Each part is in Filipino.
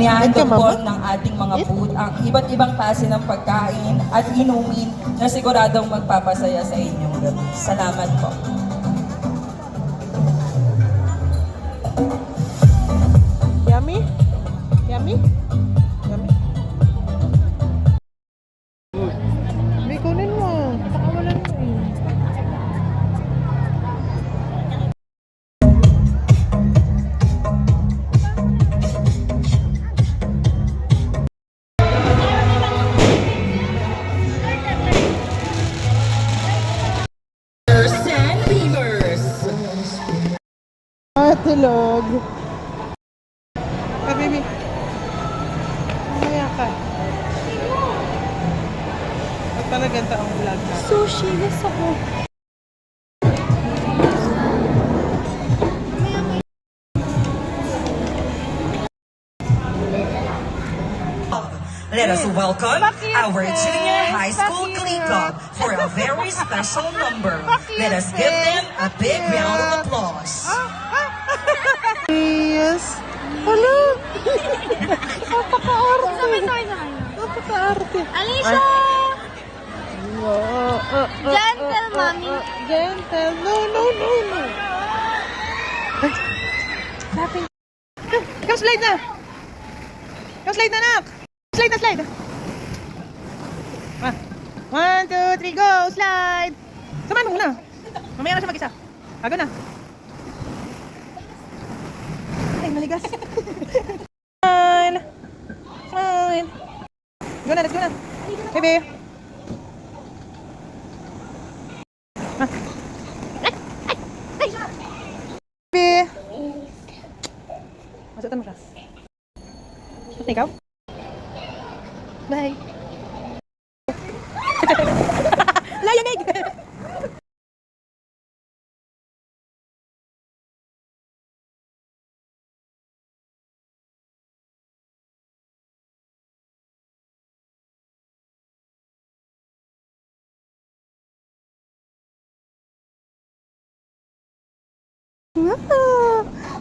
inihandog po ng ating mga food ang iba't ibang klase ng pagkain at inumin na siguradong magpapasaya sa inyong gabi. Salamat po. Yummy? Yummy? Yummy? Hindi, kunin mo. Pakawalan mo eh. Tulog. Ah, baby. Mamaya ka. At talagang taong vlog na. Sushi, gusto ko. Let us welcome our junior high school Glee Club for a very special number. Let us give them a big round of applause. Yes. Hello. Napaka-arte. Napaka-arte. Alicia! Gentle, mommy. Gentle. No. Ay. Come slide na. Come slide na, nak. Slide. Ah. 1, 2, 3, go! Slide! Samahan mo muna. Mamaya na siya mag-isa. Ago na. Ay, maligas. Smile. Go na, let's go na. Baby. Ah. Baby. Masutan mo siya. Ba't ikaw? Bye. Layanig!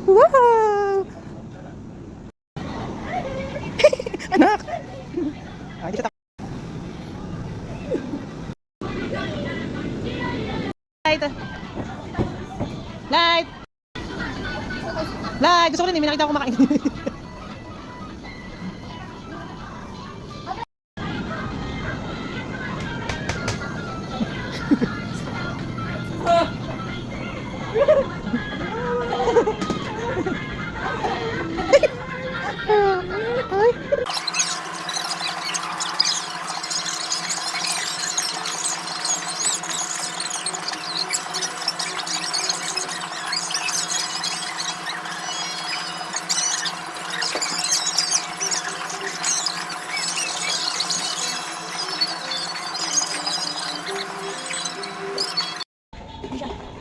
Wow! Anak! Dito tayo. Light! Gusto ko rin, may nakita ko kumakain.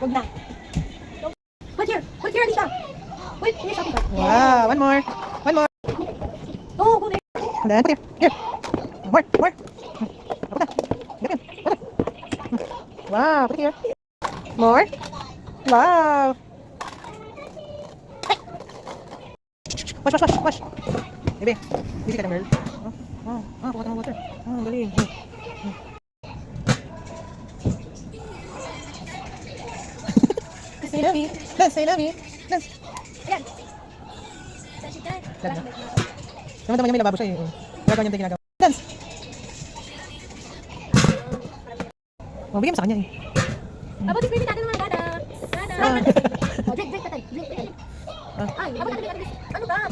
Wag na. Put here, Alicia. Wait, here's something. Wow, one more. Oh, go there. And then put here. More. Put that. Get in. Put it. Wow, put it here. More. Wow. Hey. Wash. Baby, busy ka na, girl. Kuha ka ng water. Galing. I love you. Dance. Ayan. Lag na. Tama-tama niya may lababo siya eh. Gagawa niya ginagawa. Dance! Bigyan mo sa kanya eh. Abot, baby, tatanong mga dada. Drink, tatay. Ay, abot, ano ba?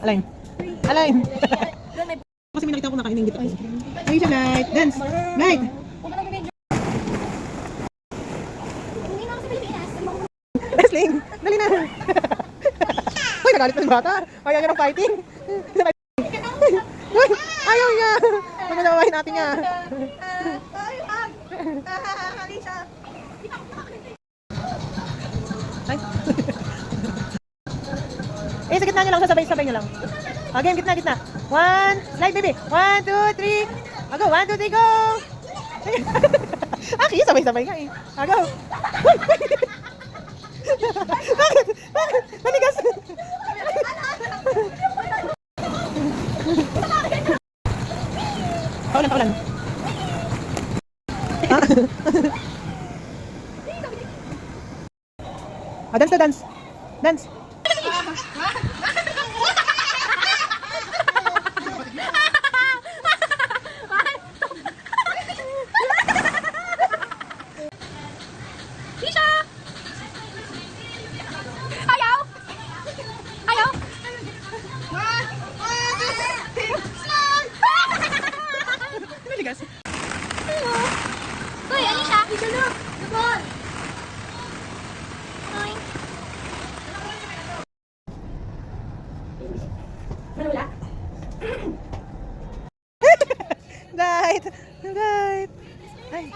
Drink. Alain. Kasi may nakita ko nakainingit ako. Ayun siya, Light. Dance. Light. Wrestling. Dali na. Uy, nagalit pa yung bata. Ayaw niya ng fighting. Uy, ayaw niya. Magagawain natin niya. Ay. Sa gitna nyo lang, sasabay-sabay nyo lang. Okay, gitna. One, slide baby. 1, 2, 3. Go, 1, 2, 3, go! Aki, sabay-sabay nga eh. Agaw. Uy! Bakit? Bakit? Manigas. Paulan, paulan. Dance na dance. Dance. Tisha! Ayaw! Ayaw! Manigas. Uy, Alicia! Tisha na! Gabon! Uy! Wala? Right. Right. Ay.